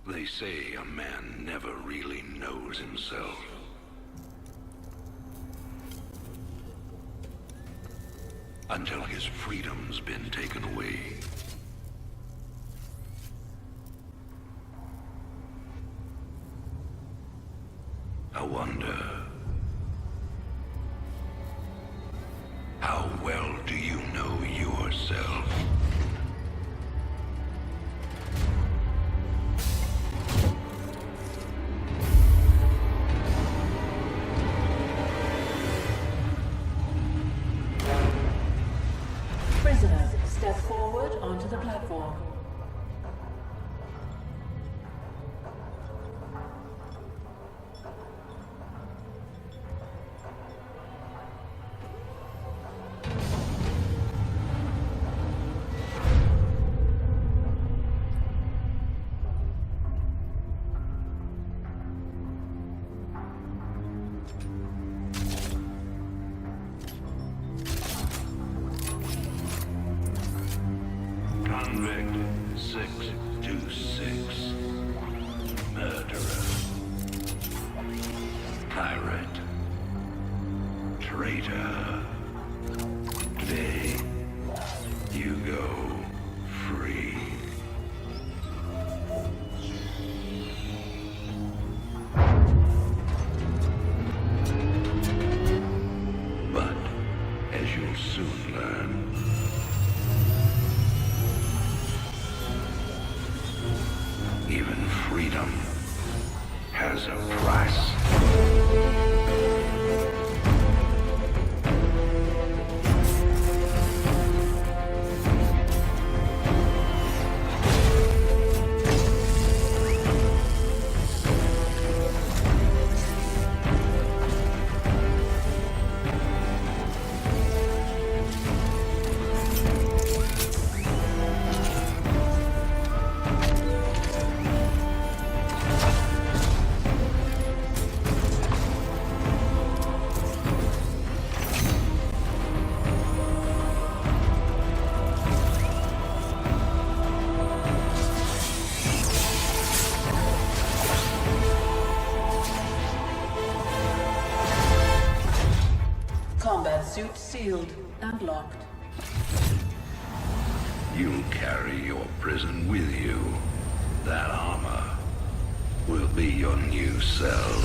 They say a man never really knows himself. Until his freedom's been taken away. I wonder, how well do you know yourself? Prisoners, step forward onto the platform. Convict 626. Murderer. Pirate. Traitor. Today, you go free. But, as you'll soon learn, even freedom has a price. Combat suit sealed and locked. You'll carry your prison with you. That armor will be your new cell.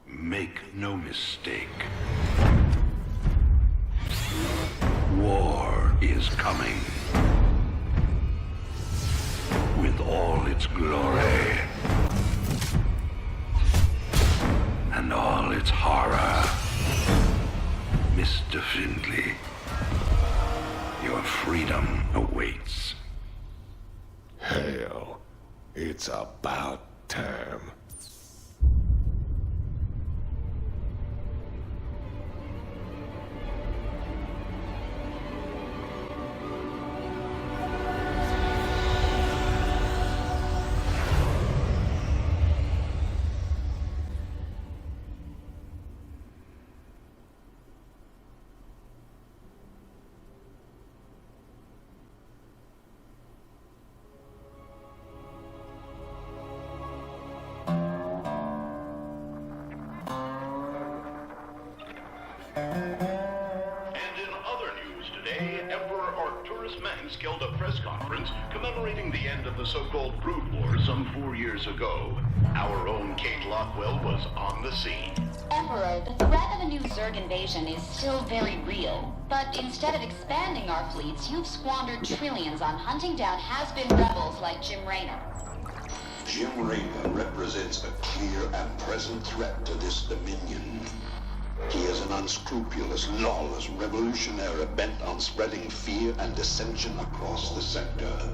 Make no mistake. War is coming. With all its glory. And all its horror. Mr. Findley, your freedom awaits. Hell, it's about time. held a press conference commemorating the end of the so-called Brood War some 4 years ago. Our own Kate Lockwell was on the scene. Emperor, the threat of a new Zerg invasion is still very real. But instead of expanding our fleets, you've squandered trillions on hunting down has-been rebels like Jim Raynor. Jim Raynor represents a clear and present threat to this dominion. He is an unscrupulous, lawless revolutionary bent on spreading fear and dissension across the sector.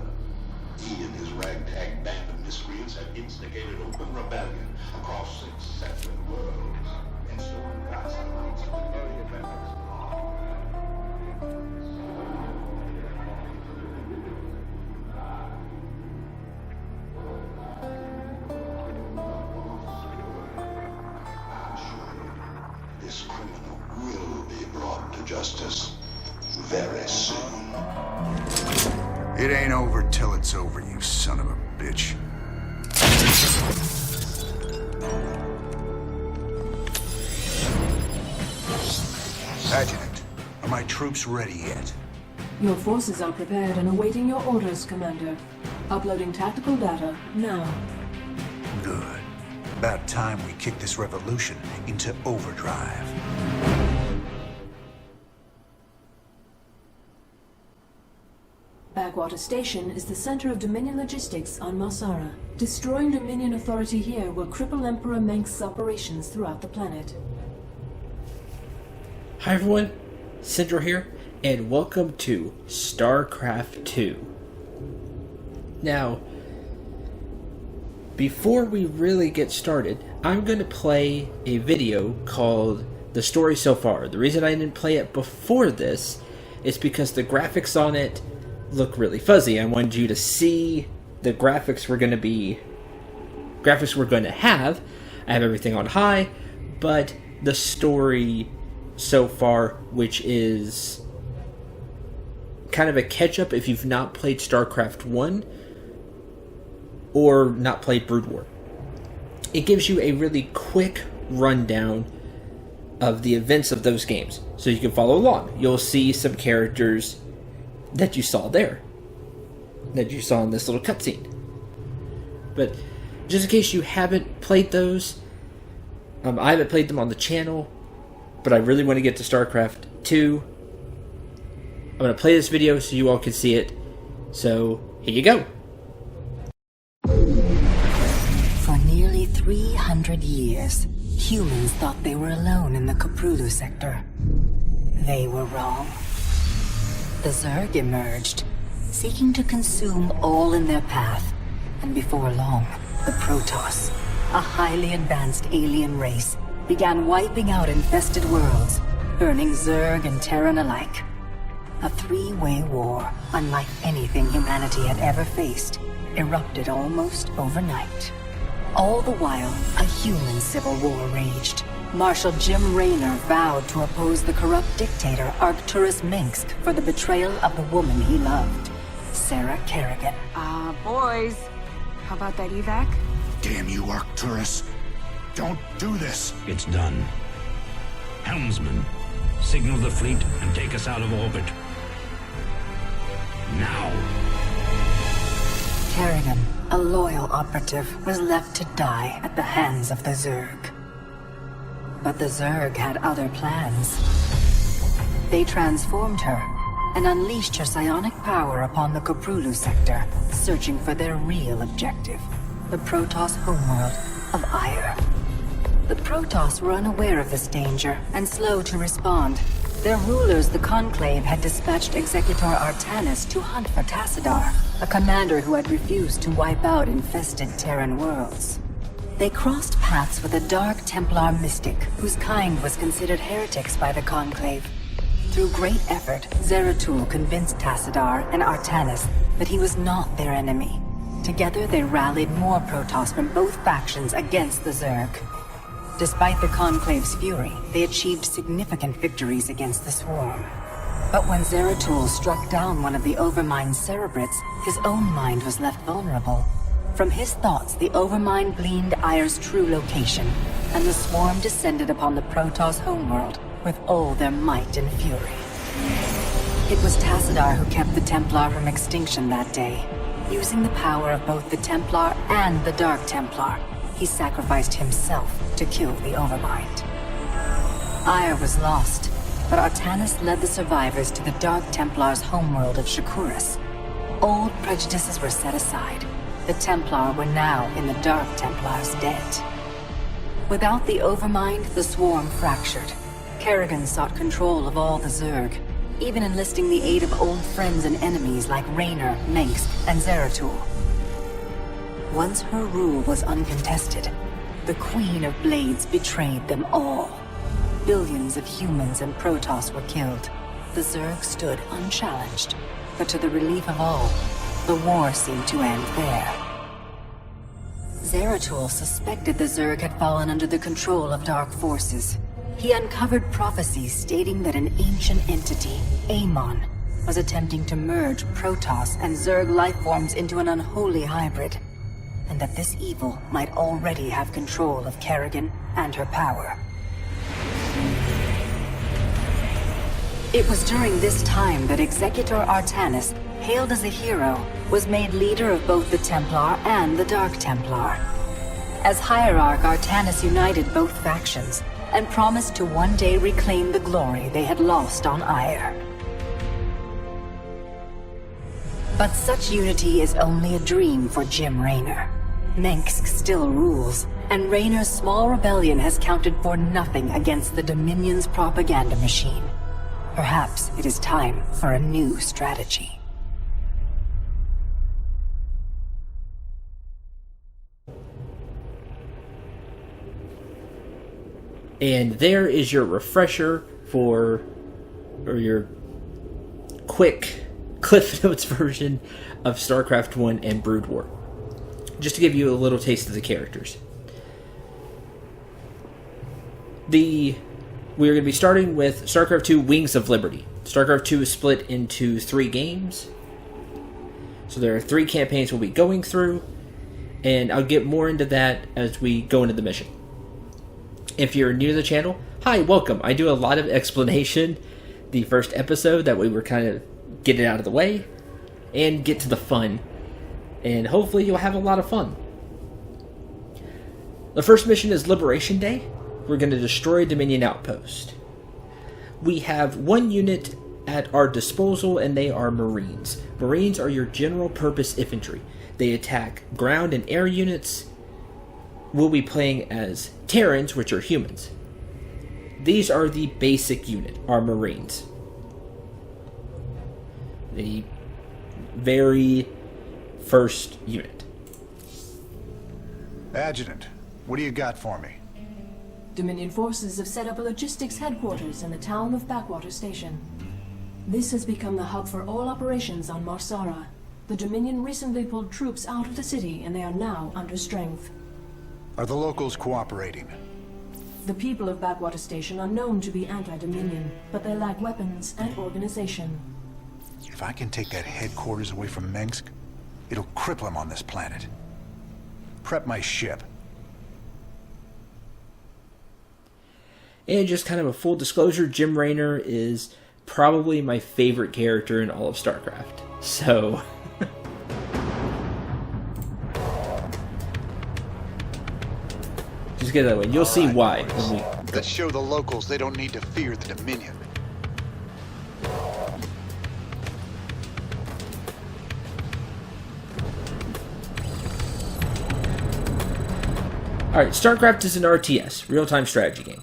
He and his ragtag band of miscreants have instigated open rebellion across 6 separate worlds, installing vast amounts of the very weapons of law. I'm sure this criminal will be brought to justice very soon. It ain't over till it's over, you son of a bitch. Adjutant, are my troops ready yet? Your forces are prepared and awaiting your orders, Commander. Uploading tactical data now. Good. About time we kick this revolution into overdrive. Backwater Station is the center of Dominion logistics on Marsara. Destroying Dominion authority here will cripple Emperor Mengsk's operations throughout the planet. Hi everyone, Cendril here, and welcome to Starcraft 2. Now, before we really get started, I'm going to play a video called The Story So Far. The reason I didn't play it before this is because the graphics on it look really fuzzy. I wanted you to see the graphics we're going to have. I have everything on high, but the story so far, which is kind of a catch-up if you've not played Starcraft 1 or not played Brood War. It gives you a really quick rundown of the events of those games, so you can follow along. You'll see some characters that you saw there, that you saw in this little cutscene. But just in case you haven't played those, I haven't played them on the channel, but I really want to get to StarCraft 2. I'm going to play this video so you all can see it. So, here you go. For nearly 300 years, humans thought they were alone in the Cendril sector. They were wrong. The Zerg emerged, seeking to consume all in their path, and before long, the Protoss, a highly advanced alien race, began wiping out infested worlds, burning Zerg and Terran alike. A three-way war, unlike anything humanity had ever faced, erupted almost overnight. All the while, a human civil war raged. Marshal Jim Raynor vowed to oppose the corrupt dictator Arcturus Mengsk for the betrayal of the woman he loved, Sarah Kerrigan. Boys, how about that evac? Damn you, Arcturus. Don't do this. It's done. Helmsman, signal the fleet and take us out of orbit. Now. Kerrigan, a loyal operative, was left to die at the hands of the Zerg. But the Zerg had other plans. They transformed her and unleashed her psionic power upon the Cendril sector, searching for their real objective, the Protoss homeworld of Ire. The Protoss were unaware of this danger and slow to respond. Their rulers, the Conclave, had dispatched Executor Artanis to hunt for Tassadar, a commander who had refused to wipe out infested Terran worlds. They crossed paths with a Dark Templar mystic, whose kind was considered heretics by the Conclave. Through great effort, Zeratul convinced Tassadar and Artanis that he was not their enemy. Together they rallied more Protoss from both factions against the Zerg. Despite the Conclave's fury, they achieved significant victories against the Swarm. But when Zeratul struck down one of the Overmind's Cerebrates, his own mind was left vulnerable. From his thoughts, the Overmind gleaned Ire's true location, and the Swarm descended upon the Protoss homeworld with all their might and fury. It was Tassadar who kept the Templar from extinction that day. Using the power of both the Templar and the Dark Templar, he sacrificed himself to kill the Overmind. Ire was lost, but Artanis led the survivors to the Dark Templar's homeworld of Shakuras. Old prejudices were set aside. The Templar were now in the Dark Templar's debt. Without the Overmind, the Swarm fractured. Kerrigan sought control of all the Zerg, even enlisting the aid of old friends and enemies like Raynor, Mengsk, and Zeratul. Once her rule was uncontested, the Queen of Blades betrayed them all. Billions of humans and Protoss were killed. The Zerg stood unchallenged, but to the relief of all, the war seemed to end there. Zeratul suspected the Zerg had fallen under the control of dark forces. He uncovered prophecies stating that an ancient entity, Amon, was attempting to merge Protoss and Zerg lifeforms into an unholy hybrid, and that this evil might already have control of Kerrigan and her power. It was during this time that Executor Artanis, hailed as a hero, was made leader of both the Templar and the Dark Templar. As Hierarch, Artanis united both factions and promised to one day reclaim the glory they had lost on Ire. But such unity is only a dream for Jim Raynor. Mengsk still rules, and Raynor's small rebellion has counted for nothing against the Dominion's propaganda machine. Perhaps it is time for a new strategy. And there is your refresher or your quick Cliff Notes version of Starcraft 1 and Brood War. Just to give you a little taste of the characters. We are going to be starting with StarCraft 2 Wings of Liberty. StarCraft 2 is split into 3 games. So there are 3 campaigns we'll be going through, and I'll get more into that as we go into the mission. If you're new to the channel, hi, welcome. I do a lot of explanation the first episode, that way we're kind of get it out of the way and get to the fun. And hopefully you'll have a lot of fun. The first mission is Liberation Day. We're going to destroy Dominion Outpost. We have 1 unit at our disposal, and they are Marines. Marines are your general purpose infantry. They attack ground and air units. We'll be playing as Terrans, which are humans. These are the basic unit, our Marines. The very first unit. Adjutant, what do you got for me? Dominion forces have set up a logistics headquarters in the town of Backwater Station. This has become the hub for all operations on Marsara. The Dominion recently pulled troops out of the city, and they are now under strength. Are the locals cooperating? The people of Backwater Station are known to be anti-Dominion, but they lack weapons and organization. If I can take that headquarters away from Mengsk, it'll cripple him on this planet. Prep my ship. And just kind of a full disclosure, Jim Raynor is probably my favorite character in all of StarCraft. So just get that way. You'll see why when we go. Let's show the locals they don't need to fear the Dominion. Alright, StarCraft is an RTS, real-time strategy game.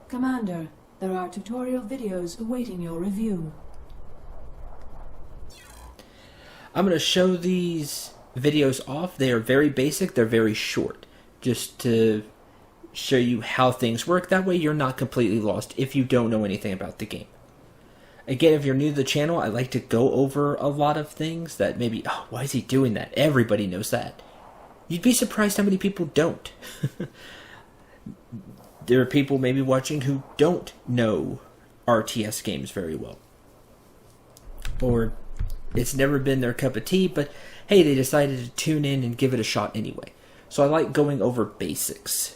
Commander, there are tutorial videos awaiting your review. I'm going to show these videos off. They are very basic, they're very short, just to show you how things work. That way you're not completely lost if you don't know anything about the game. Again, if you're new to the channel, I like to go over a lot of things that maybe, oh, why is he doing that? Everybody knows that. You'd be surprised how many people don't. There are people maybe watching who don't know RTS games very well. Or it's never been their cup of tea, but hey, they decided to tune in and give it a shot anyway. So I like going over basics.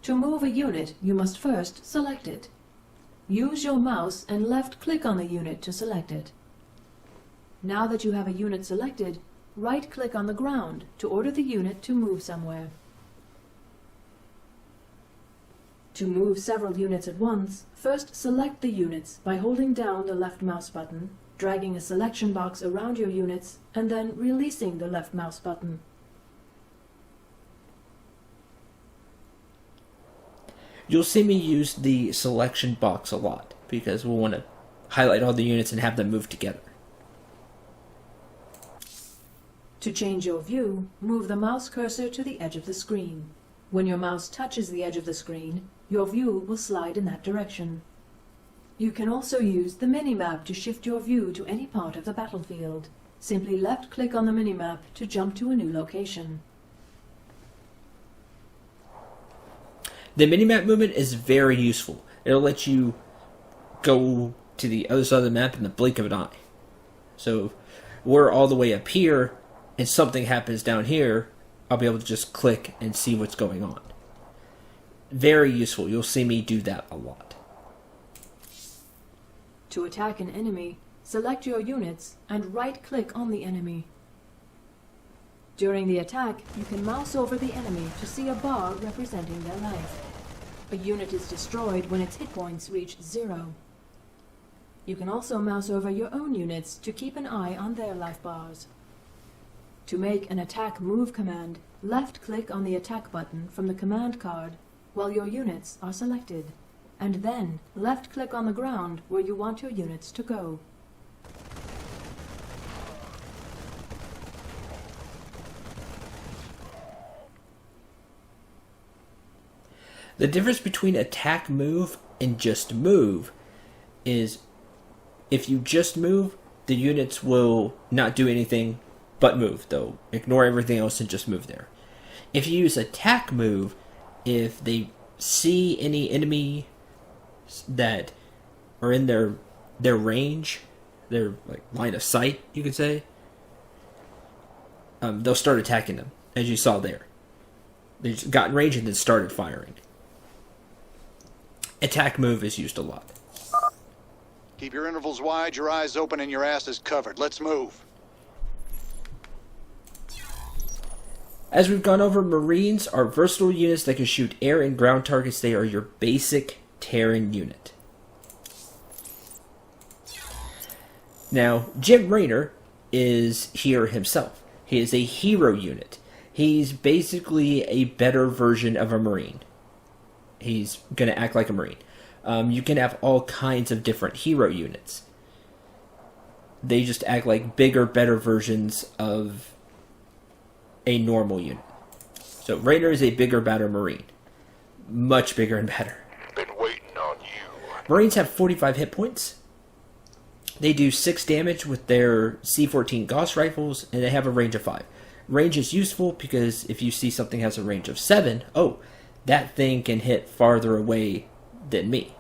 To move a unit, you must first select it. Use your mouse and left-click on the unit to select it. Now that you have a unit selected, right-click on the ground to order the unit to move somewhere. To move several units at once, first select the units by holding down the left mouse button, dragging a selection box around your units, and then releasing the left mouse button. You'll see me use the selection box a lot, because we'll want to highlight all the units and have them move together. To change your view, move the mouse cursor to the edge of the screen. When your mouse touches the edge of the screen, your view will slide in that direction. You can also use the minimap to shift your view to any part of the battlefield. Simply left-click on the minimap to jump to a new location. The minimap movement is very useful. It'll let you go to the other side of the map in the blink of an eye. So if we're all the way up here and something happens down here, I'll be able to just click and see what's going on. Very useful. You'll see me do that a lot. To attack an enemy, select your units and right-click on the enemy. During the attack, you can mouse over the enemy to see a bar representing their life. A unit is destroyed when its hit points reach 0. You can also mouse over your own units to keep an eye on their life bars. To make an attack move command, left-click on the attack button from the command card while your units are selected, and then left-click on the ground where you want your units to go. The difference between attack move and just move is if you just move, the units will not do anything but move. They'll ignore everything else and just move there. If you use attack move, if they see any enemy that are in their range, their like line of sight, you could say, they'll start attacking them, as you saw there. They just got in range and then started firing. Attack move is used a lot. Keep your intervals wide, your eyes open, and your asses covered. Let's move. As we've gone over, Marines are versatile units that can shoot air and ground targets. They are your basic Terran unit. Now, Jim Raynor is here himself. He is a hero unit. He's basically a better version of a Marine. He's going to act like a Marine. You can have all kinds of different hero units. They just act like bigger, better versions of a normal unit. So Raynor is a bigger, better Marine. Much bigger and better. Been waiting on you. Marines have 45 hit points. They do 6 damage with their C-14 Gauss rifles, and they have a range of 5. Range is useful because if you see something has a range of 7, oh, that thing can hit farther away than me.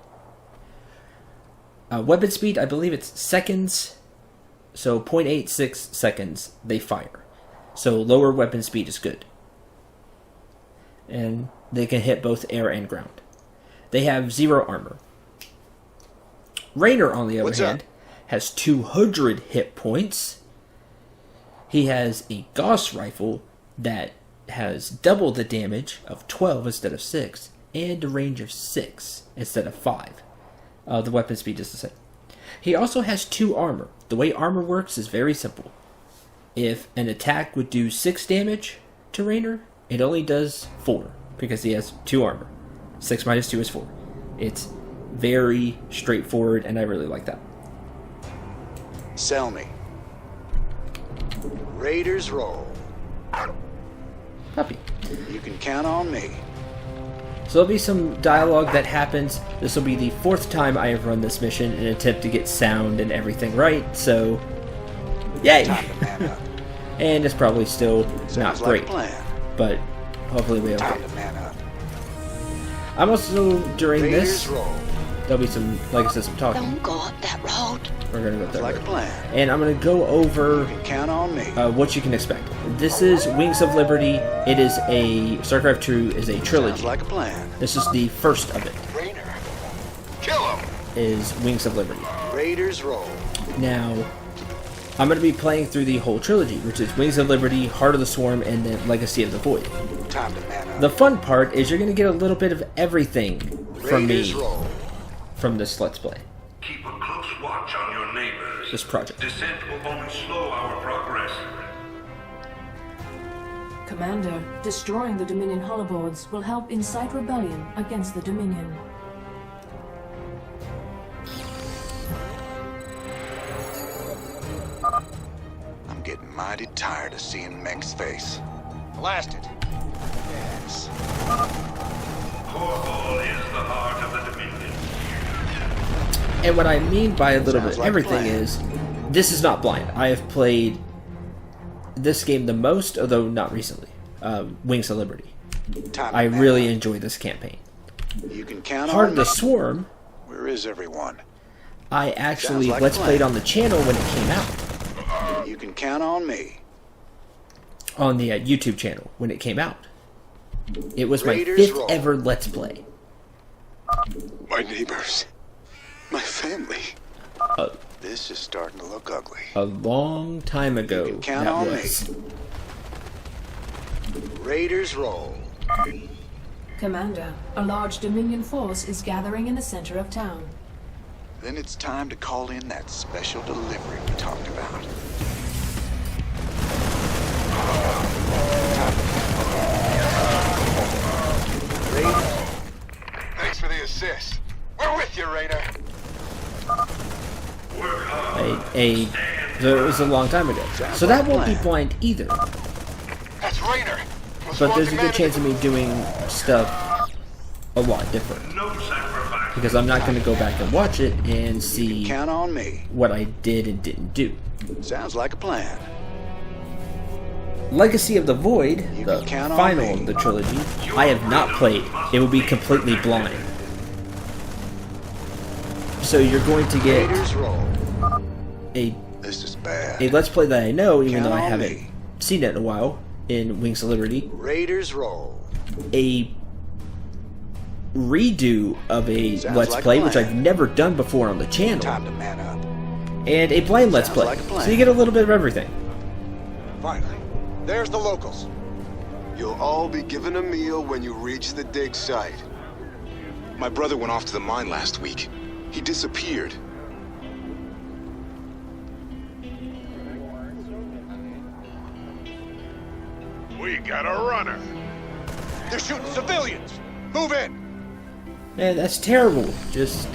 Weapon speed, I believe it's seconds. So 0.86 seconds they fire. So lower weapon speed is good. And they can hit both air and ground. They have 0 armor. Raynor, on the other hand, has 200 hit points. He has a Gauss rifle that has double the damage of 12 instead of 6, and a range of 6 instead of 5. The weapon speed is the same. He also has 2 armor. The way armor works is very simple. If an attack would do 6 damage to Raynor, it only does 4, because he has 2 armor. 6 minus 2 is 4. It's very straightforward, and I really like that. Sell me. Raiders roll. Copy. You can count on me. So there'll be some dialogue that happens. This will be the 4th time I have run this mission in an attempt to get sound and everything right, so yay! Time to man up. And it's probably still not Sounds great, like a plan. but hopefully we'll Time okay. to man up. I'm also, during Raiders this, roll. there'll be some, like I said, some talking. Don't go up that road. We're going to go up that Like a road. plan. And I'm going to go over You can count on me. what you can expect. This is Wings of Liberty. It is a, StarCraft 2 is a trilogy. Sounds like a plan. This is the first of it, Raynor. Kill him. is Wings of Liberty. Raiders roll. Now, I'm going to be playing through the whole trilogy, which is Wings of Liberty, Heart of the Swarm, and then Legacy of the Void. Time to man up. The fun part is you're going to get a little bit of everything from Raiders me roll. from this Let's Play, Keep a close watch on your neighbors. this project. Descent will only slow our progress. Commander, destroying the Dominion holoboards will help incite rebellion against the Dominion. I'm getting mighty tired of seeing Meng's face. Blast it. Yes. Corval is the heart of the Dominion. And what I mean by a little Sounds bit like everything plan. is, this is not blind. I have played this game the most, although not recently, Wings of Liberty. Time to I man really up. enjoy this campaign. You can count Heart on of the me. Swarm Where is everyone? I actually Sounds like Let's a plan. played on the channel when it came out. You can count on me. On the YouTube channel when it came out. It was my Raiders 5th roll. ever Let's Play. My neighbors. My family. This is starting to look ugly. A long time ago, You can count that on was. Raiders roll. Commander, a large Dominion force is gathering in the center of town. Then it's time to call in that special delivery we talked about. Thanks for the assist. We're with you, Raider. So it was a long time ago. So that won't be blind either. That's Raider. But there's a good chance of me doing stuff a lot different. Because I'm not going to go back and watch it and see Count on me. what I did and didn't do. Sounds like a plan. Legacy of the Void, the can count on final me. of the trilogy, I have not played. It would be completely blind. So you're going to get Raiders roll. a This is bad. Let's Play that I know, even Count though I on haven't me. seen it in a while, in Wings of Liberty. Raiders roll. A redo of a Sounds Let's like a Play, which plan. I've never done before on the channel, Time to man up. and a blind Let's Sounds Play. like a plan. So you get a little bit of everything. Finally. There's the locals. You'll all be given a meal when you reach the dig site. My brother went off to the mine last week. He disappeared. We got a runner. They're shooting civilians. Move in. Man, that's terrible. Just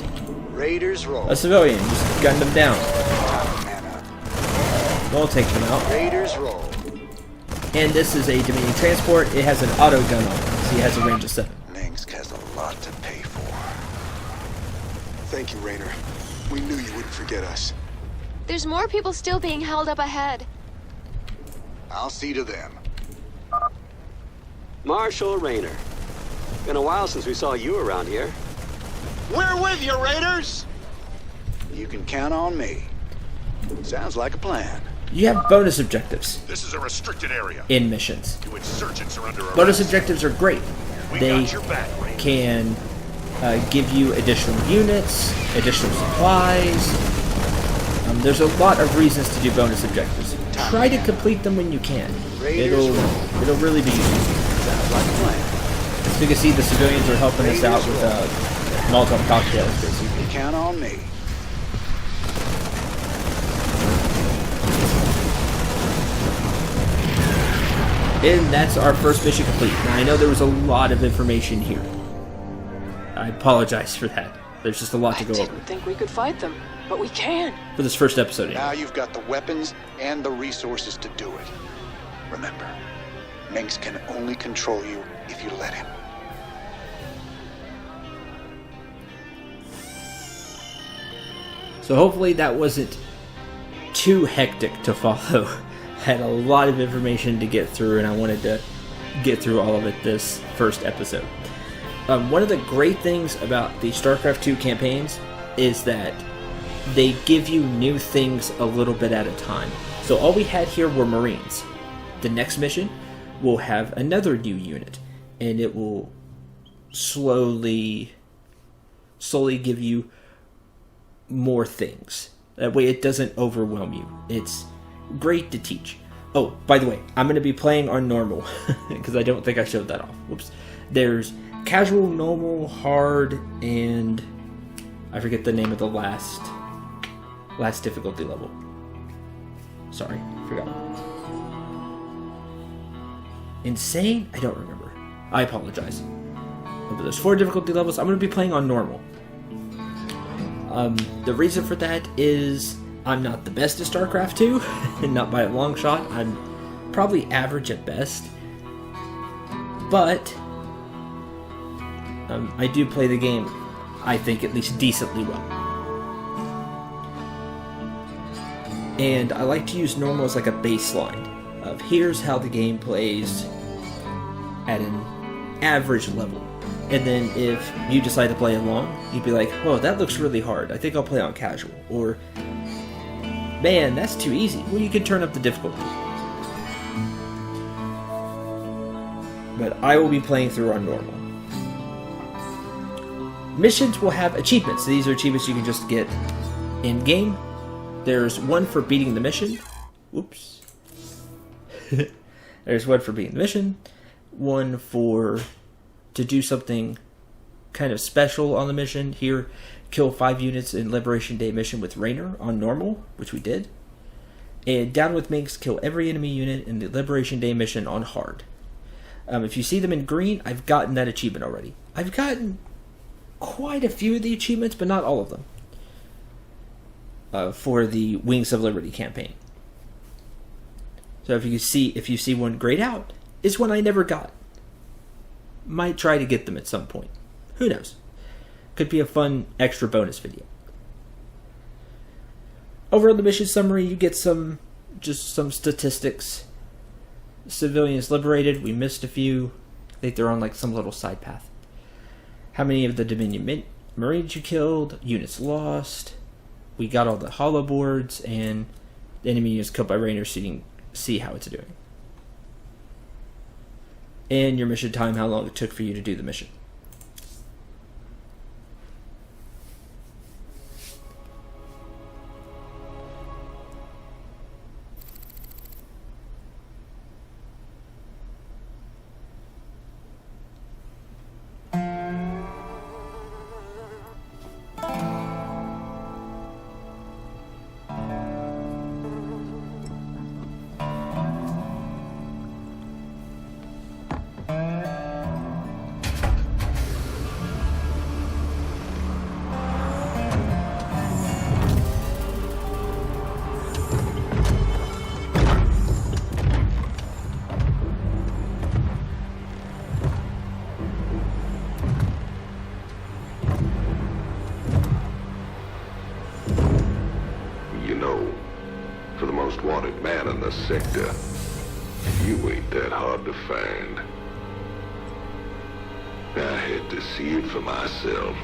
Raiders roll. a civilian, just gunning them down. Time to man up. We'll take them out. Raiders roll. And this is a Dominion transport. It has an auto gun on it, so it has a range of 7. Minsk has a lot to pay for. Thank you, Rainer. We knew you wouldn't forget us. There's more people still being held up ahead. I'll see to them. Marshal Rainer. Been a while since we saw you around here. We're with you, Raiders! You can count on me. Sounds like a plan. You have bonus objectives This is a restricted area. in missions. You insurgents are under arrest. Bonus objectives are great. We They got your back, Rainer. can give you additional units, additional supplies. There's a lot of reasons to do bonus objectives. Try to complete them when you can. It'll really be useful. Sounds like a plan. So you can see the civilians are helping us out with Molotov cocktails, basically. You can count on me. And that's our first mission complete. Now, I know there was a lot of information here. I apologize for that. There's just a lot to go over Didn't think we could fight them, but we can. for this first episode. Now you've got the weapons and the resources to do it. Remember, Minx can only control you if you let him. So hopefully that wasn't too hectic to follow. Had a lot of information to get through, and I wanted to get through all of it this first episode. One of the great things about the StarCraft 2 campaigns is that they give you new things a little bit at a time. So all we had here were Marines. The next mission will have another new unit, and it will slowly give you more things. That way it doesn't overwhelm you. It's great to teach. Oh, by the way, I'm going to be playing on normal, because I don't think I showed that off. Whoops. There's casual, normal, hard, and I forget the name of the last difficulty level. Sorry, forgot. Insane? I don't remember. I apologize. But there's 4 difficulty levels. I'm going to be playing on normal. The reason for that is I'm not the best at StarCraft 2, and not by a long shot. I'm probably average at best. But I do play the game, I think, at least decently well. And I like to use normal as like a baseline of here's how the game plays at an average level. And then if you decide to play along, you'd be like, "Whoa, that looks really hard. I think I'll play on casual." Or, "Man, that's too easy." Well, you can turn up the difficulty. But I will be playing through on normal. Missions will have achievements. These are achievements you can just get in-game. There's one for beating the mission. Oops. There's one for beating the mission. One for to do something kind of special on the mission. Here, kill 5 units in Liberation Day mission with Raynor on normal, which we did. And down with Minx, kill every enemy unit in the Liberation Day mission on hard. If you see them in green, I've gotten that achievement already. I've gotten quite a few of the achievements, but not all of them. For the Wings of Liberty campaign. So if you see one grayed out, it's one I never got. Might try to get them at some point. Who knows? Could be a fun extra bonus video. Over on the mission summary, you get some statistics. Civilians liberated. We missed a few. I think they're on like some little side path. How many of the Dominion Marines you killed? Units lost. We got all the hollow boards, and the enemy units killed by Raynor, so you can see how it's doing. And your mission time, how long it took for you to do the mission. For the most wanted man in the sector, you ain't that hard to find. I had to see it for myself.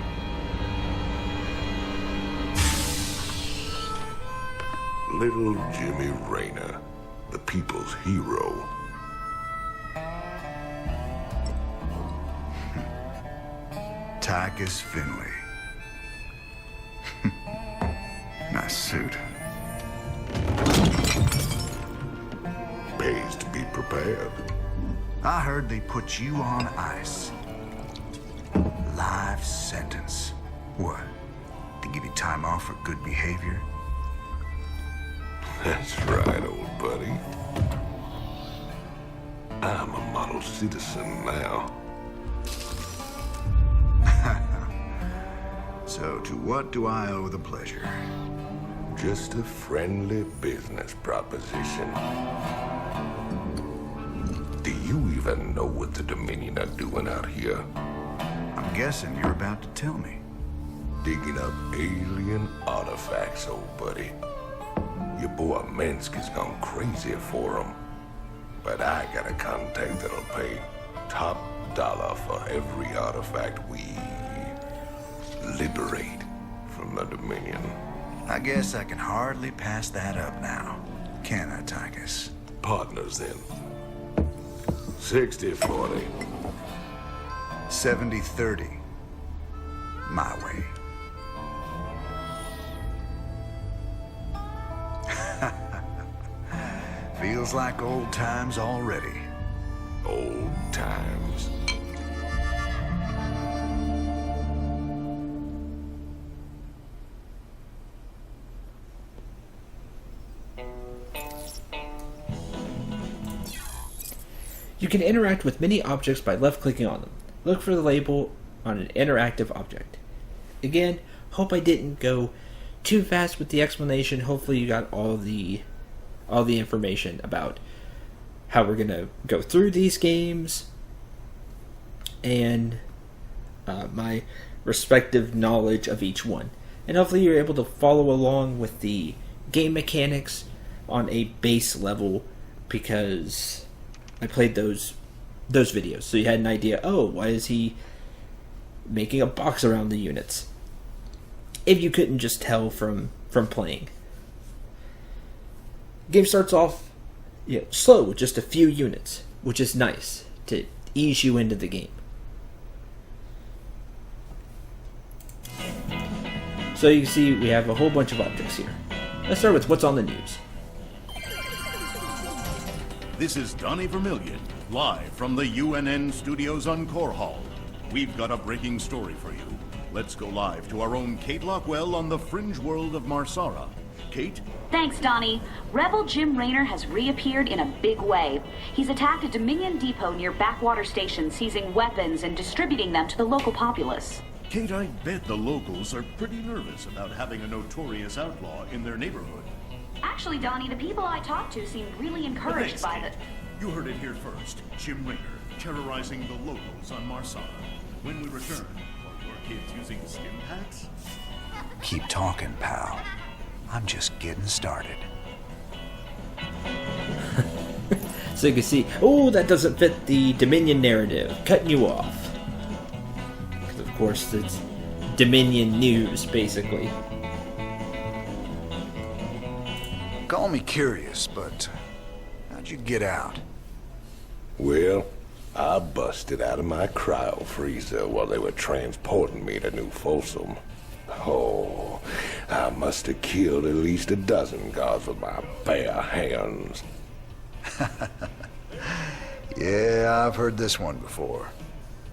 Little Jimmy Raynor, the people's hero. Tychus Finley. Nice suit. Pays to be prepared. I heard they put you on ice. Life sentence. What? To give you time off for good behavior? That's right, old buddy. I'm a model citizen now. So to what do I owe the pleasure? Just a friendly business proposition. Do you even know what the Dominion are doing out here? I'm guessing you're about to tell me. Digging up alien artifacts, old buddy. Your boy Minsk has gone crazy for them. But I got a contact that'll pay top dollar for every artifact we liberate from the Dominion. I guess I can hardly pass that up now. Can I, Tychus? Partners then. 60-40. 70-30. My way. Feels like old times already. Old times. You can interact with many objects by left-clicking on them. Look for the label on an interactive object. Again, hope I didn't go too fast with the explanation. Hopefully you got all the information about how we're going to go through these games and my respective knowledge of each one. And hopefully you're able to follow along with the game mechanics on a base level, because I played those videos, so you had an idea. Oh, why is he making a box around the units. If you couldn't just tell from playing. Game starts off slow with just a few units, which is nice to ease you into the game. So you can see we have a whole bunch of objects here. Let's start with what's on the news. This is Donnie Vermillion, live from the UNN studios on Core Hall. We've got a breaking story for you. Let's go live to our own Kate Lockwell on the fringe world of Marsara. Kate? Thanks, Donnie. Rebel Jim Raynor has reappeared in a big way. He's attacked a Dominion depot near Backwater Station, seizing weapons and distributing them to the local populace. Kate, I bet the locals are pretty nervous about having a notorious outlaw in their neighborhood. Actually, Donnie, the people I talked to seemed really encouraged by the... You heard it here first. Jim Raynor, terrorizing the locals on Marsara. When we return, are your kids using stim packs? Keep talking, pal. I'm just getting started. So you can see, oh, that doesn't fit the Dominion narrative. Cutting you off. Because of course it's Dominion news, basically. Call me curious, but how'd you get out? Well, I busted out of my cryo freezer while they were transporting me to New Folsom. Oh, I must have killed at least a dozen guards with my bare hands. Yeah, I've heard this one before.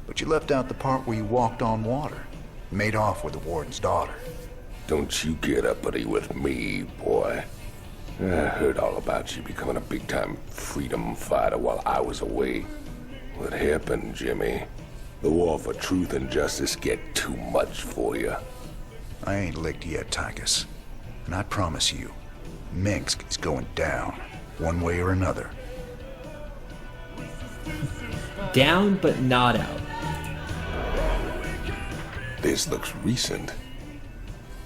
But you left out the part where you walked on water. Made off with the warden's daughter. Don't you get uppity with me, boy. I heard all about you becoming a big-time freedom fighter while I was away. What happened, Jimmy? The war for truth and justice get too much for you. I ain't licked yet, Tychus. And I promise you, Minsk is going down, one way or another. Down, but not out. This looks recent.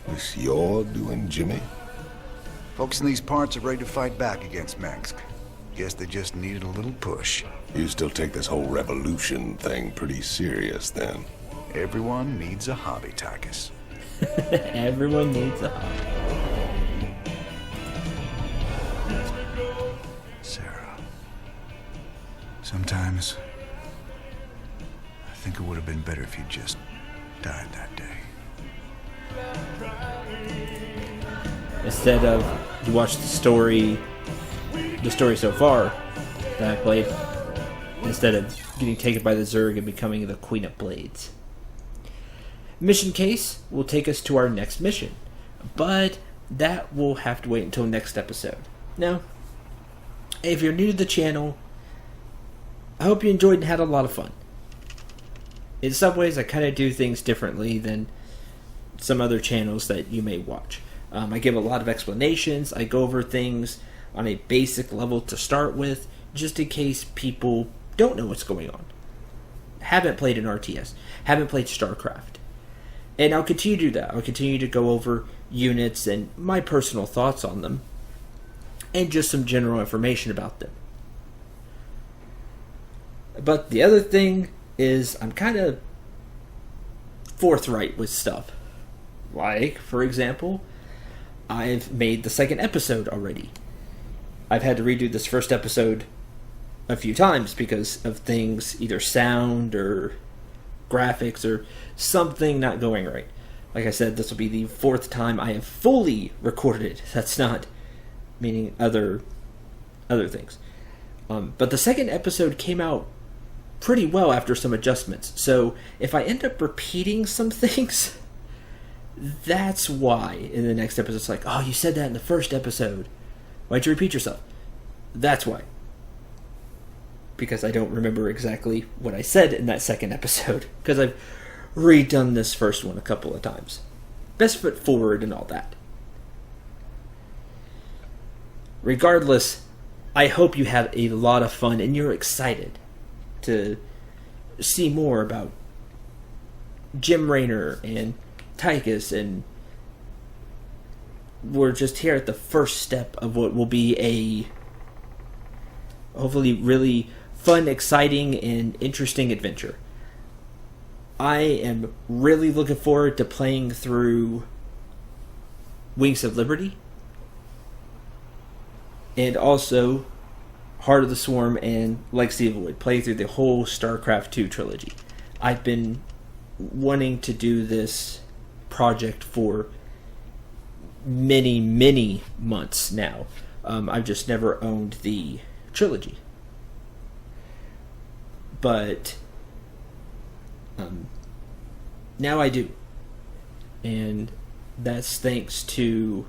This your doing, Jimmy? Folks in these parts are ready to fight back against Minsk. Guess they just needed a little push. You still take this whole revolution thing pretty serious, then? Everyone needs a hobby, Tychus. Everyone needs a hobby. Sarah. Sometimes I think it would have been better if you just died that day. Instead of you watch the story so far that I played, instead of getting taken by the Zerg and becoming the Queen of Blades. Mission case will take us to our next mission, but that will have to wait until next episode. Now, if you're new to the channel, I hope you enjoyed and had a lot of fun. In some ways, I kind of do things differently than some other channels that you may watch. I give a lot of explanations. I go over things on a basic level to start with, just in case people don't know what's going on. Haven't played an RTS. Haven't played Starcraft. And I'll continue to do that. I'll continue to go over units and my personal thoughts on them. And just some general information about them. But the other thing is I'm kind of forthright with stuff. Like, for example, I've made the second episode already. I've had to redo this first episode a few times because of things, either sound or graphics or something not going right. Like I said, this will be the fourth time I have fully recorded it. That's not meaning other things. But the second episode came out pretty well after some adjustments. So if I end up repeating some things, that's why in the next episode it's like, oh, you said that in the first episode. Why'd you repeat yourself? That's why. Because I don't remember exactly what I said in that second episode. Because I've redone this first one a couple of times. Best foot forward and all that. Regardless, I hope you had a lot of fun and you're excited to see more about Jim Raynor and Tychus, and we're just here at the first step of what will be a hopefully really fun, exciting, and interesting adventure. I am really looking forward to playing through Wings of Liberty and also Heart of the Swarm and Legacy of the Void. Play through the whole StarCraft 2 trilogy. I've been wanting to do this project for many, many months now. I've just never owned the trilogy. But now I do. And that's thanks to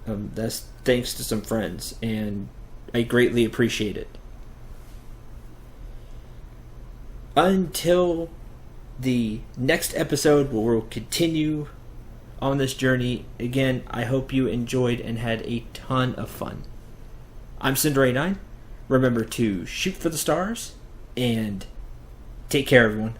some friends, and I greatly appreciate it. Until the next episode, where we'll continue on this journey. Again, I hope you enjoyed and had a ton of fun. I'm Cendril. Remember to shoot for the stars, and take care, everyone.